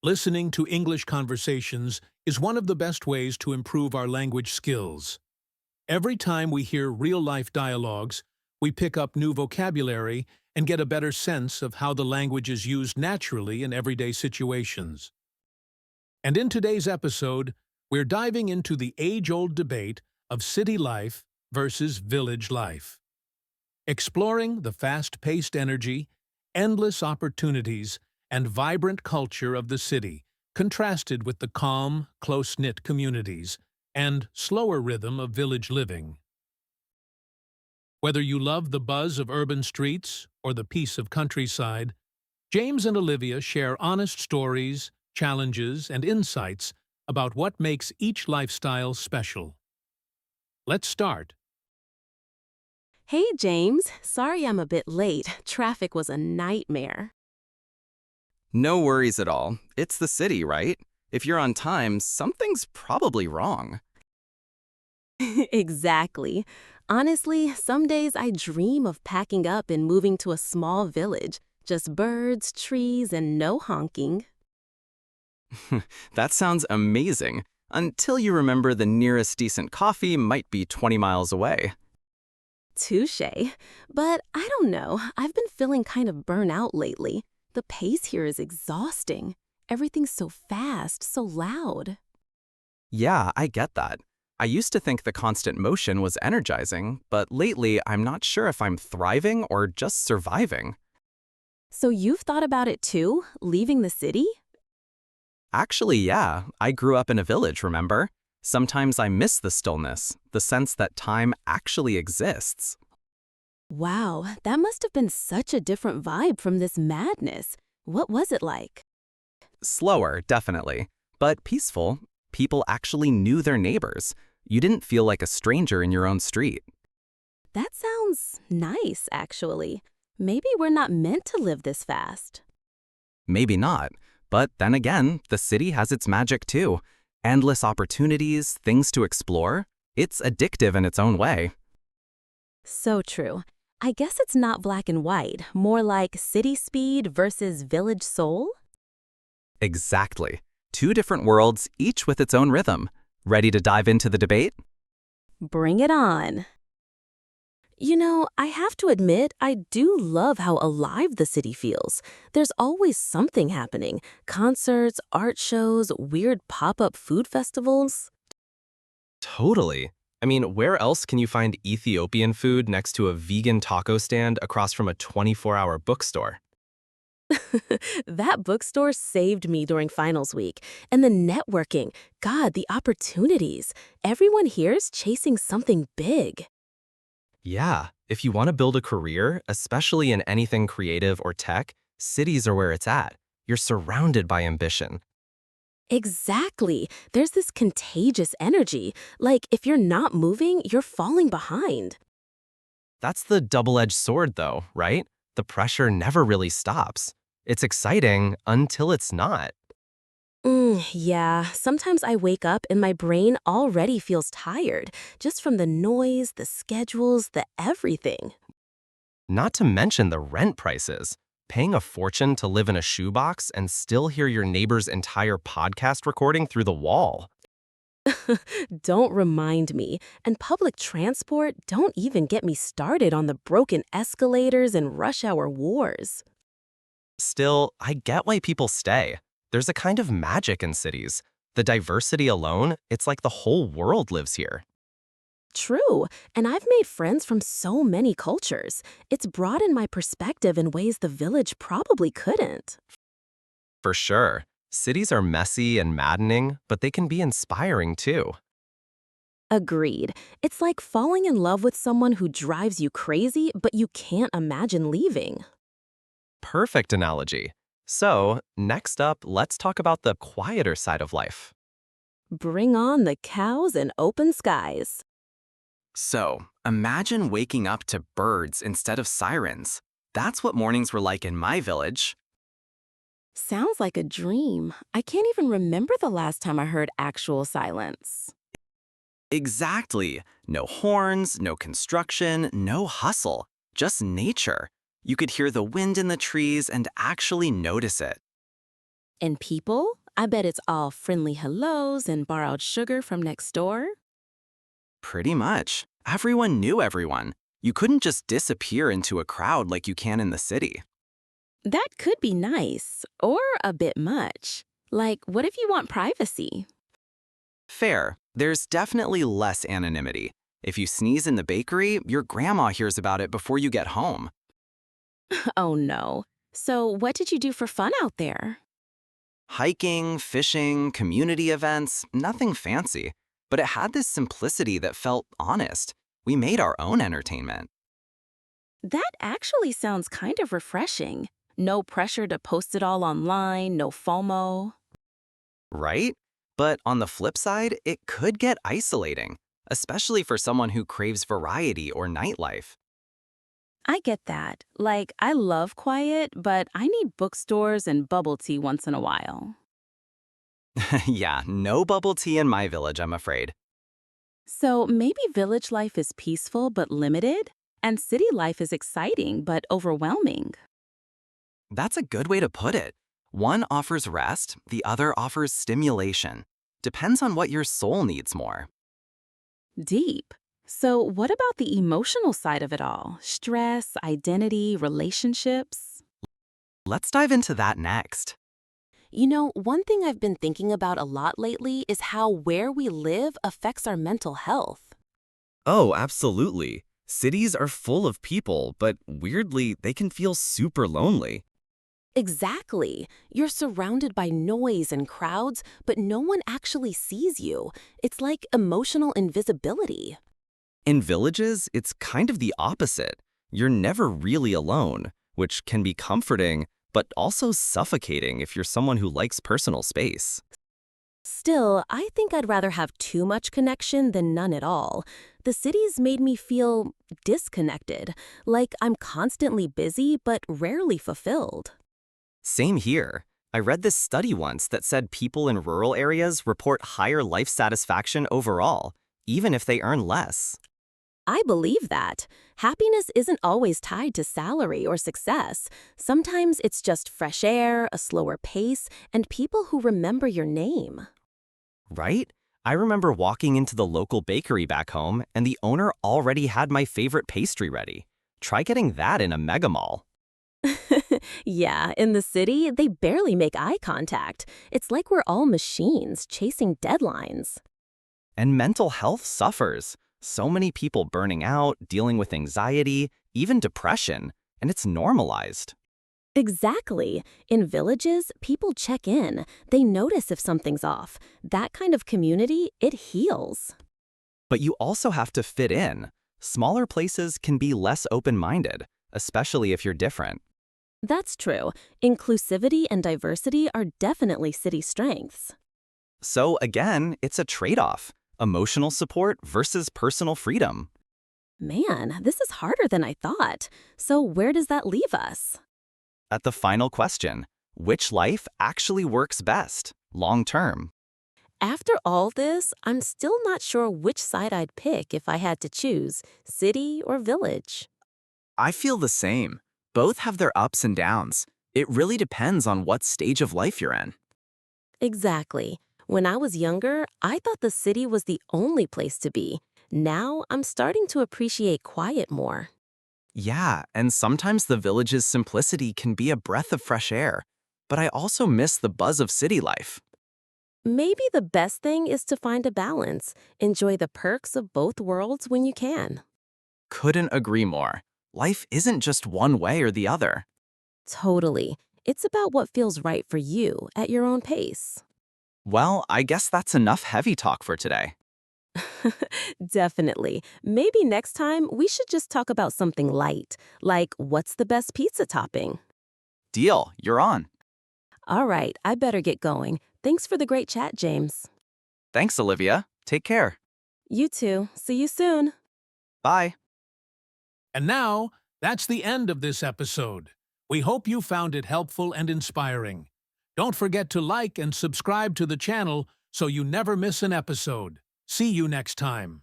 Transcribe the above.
Listening to English conversations is one of the best ways to improve our language skills. Every time we hear real-life dialogues, we pick up new vocabulary and get a better sense of how the language is used naturally in everyday situations. And in today's episode, we're diving into the age-old debate of city life versus village life. Exploring the fast-paced energy, endless opportunities, and vibrant culture of the city, contrasted with the calm, close-knit communities and slower rhythm of village living. Whether you love the buzz of urban streets or the peace of countryside, James and Olivia share honest stories, challenges, and insights about what makes each lifestyle special. Let's start. Hey, James. Sorry I'm a bit late. Traffic was a nightmare. No worries at all. It's the city, right? If you're on time, something's probably wrong. Exactly. Honestly, some days I dream of packing up and moving to a small village. Just birds, trees, and no honking. That sounds amazing, until you remember the nearest decent coffee might be 20 miles away. Touché. But I don't know. I've been feeling kind of burnt out lately. The pace here is exhausting. Everything's so fast, so loud. Yeah, I get that. I used to think the constant motion was energizing, but lately I'm not sure if I'm thriving or just surviving. So you've thought about it too? Leaving the city? Actually, yeah, I grew up in a village, remember? Sometimes I miss the stillness, the sense that time actually exists. Wow, that must have been such a different vibe from this madness. What was it like? Slower, definitely, but peaceful. People actually knew their neighbors. You didn't feel like a stranger in your own street. That sounds nice, actually. Maybe we're not meant to live this fast. Maybe not, but then again, the city has its magic too. Endless opportunities, things to explore. It's addictive in its own way. So true. I guess it's not black and white, more like city speed versus village soul? Exactly. Two different worlds, each with its own rhythm. Ready to dive into the debate? Bring it on. You know, I have to admit, I do love how alive the city feels. There's always something happening. Concerts, art shows, weird pop-up food festivals. Totally. I mean, where else can you find Ethiopian food next to a vegan taco stand across from a 24-hour bookstore? That bookstore saved me during finals week. And the networking, God, the opportunities. Everyone here's chasing something big. Yeah, if you want to build a career, especially in anything creative or tech, cities are where it's at. You're surrounded by ambition. Exactly. There's this contagious energy. Like, if you're not moving, you're falling behind. That's the double-edged sword, though, right? The pressure never really stops. It's exciting until it's not. Yeah, sometimes I wake up and my brain already feels tired, just from the noise, the schedules, the everything. Not to mention the rent prices. Paying a fortune to live in a shoebox and still hear your neighbor's entire podcast recording through the wall. Don't remind me. And public transport, don't even get me started on the broken escalators and rush hour wars. Still, I get why people stay. There's a kind of magic in cities. The diversity alone, it's like the whole world lives here. True, and I've made friends from so many cultures. It's broadened my perspective in ways the village probably couldn't. For sure, cities are messy and maddening, but they can be inspiring too. Agreed. It's like falling in love with someone who drives you crazy, but you can't imagine leaving. Perfect analogy. So, next up, let's talk about the quieter side of life. Bring on the cows and open skies. So, imagine waking up to birds instead of sirens. That's what mornings were like in my village. Sounds like a dream. I can't even remember the last time I heard actual silence. Exactly. No horns, no construction, no hustle. Just nature. You could hear the wind in the trees and actually notice it. And people? I bet it's all friendly hellos and borrowed sugar from next door. Pretty much. Everyone knew everyone. You couldn't just disappear into a crowd like you can in the city. That could be nice, or a bit much. Like, what if you want privacy? Fair. There's definitely less anonymity. If you sneeze in the bakery, your grandma hears about it before you get home. Oh no. So, what did you do for fun out there? Hiking, fishing, community events, nothing fancy. But it had this simplicity that felt honest. We made our own entertainment. That actually sounds kind of refreshing. No pressure to post it all online, no FOMO. Right? But on the flip side, it could get isolating, especially for someone who craves variety or nightlife. I get that. Like, I love quiet, but I need bookstores and bubble tea once in a while. Yeah, no bubble tea in my village, I'm afraid. So maybe village life is peaceful but limited, and city life is exciting but overwhelming. That's a good way to put it. One offers rest, the other offers stimulation. Depends on what your soul needs more. Deep. So, what about the emotional side of it all? Stress, identity, relationships? Let's dive into that next. You know, one thing I've been thinking about a lot lately is how where we live affects our mental health. Oh, absolutely. Cities are full of people, but weirdly, they can feel super lonely. Exactly. You're surrounded by noise and crowds, but no one actually sees you. It's like emotional invisibility. In villages, it's kind of the opposite. You're never really alone, which can be comforting, but also suffocating if you're someone who likes personal space. Still, I think I'd rather have too much connection than none at all. The cities made me feel disconnected, like I'm constantly busy but rarely fulfilled. Same here. I read this study once that said people in rural areas report higher life satisfaction overall, even if they earn less. I believe that. Happiness isn't always tied to salary or success. Sometimes it's just fresh air, a slower pace, and people who remember your name. Right? I remember walking into the local bakery back home, and the owner already had my favorite pastry ready. Try getting that in a mega mall. Yeah, in the city, they barely make eye contact. It's like we're all machines chasing deadlines. And mental health suffers. So many people burning out, dealing with anxiety, even depression, and it's normalized. Exactly. In villages, people check in. They notice if something's off. That kind of community, it heals. But you also have to fit in. Smaller places can be less open-minded, especially if you're different. That's true. Inclusivity and diversity are definitely city strengths. So again, it's a trade-off. Emotional support versus personal freedom. Man, this is harder than I thought. So where does that leave us? At the final question, which life actually works best, long-term? After all this, I'm still not sure which side I'd pick if I had to choose, city or village. I feel the same. Both have their ups and downs. It really depends on what stage of life you're in. Exactly. When I was younger, I thought the city was the only place to be. Now, I'm starting to appreciate quiet more. Yeah, and sometimes the village's simplicity can be a breath of fresh air. But I also miss the buzz of city life. Maybe the best thing is to find a balance. Enjoy the perks of both worlds when you can. Couldn't agree more. Life isn't just one way or the other. Totally. It's about what feels right for you at your own pace. Well, I guess that's enough heavy talk for today. Definitely. Maybe next time we should just talk about something light, like what's the best pizza topping? Deal, you're on. All right, I better get going. Thanks for the great chat, James. Thanks, Olivia. Take care. You too. See you soon. Bye. And now, that's the end of this episode. We hope you found it helpful and inspiring. Don't forget to like and subscribe to the channel so you never miss an episode. See you next time.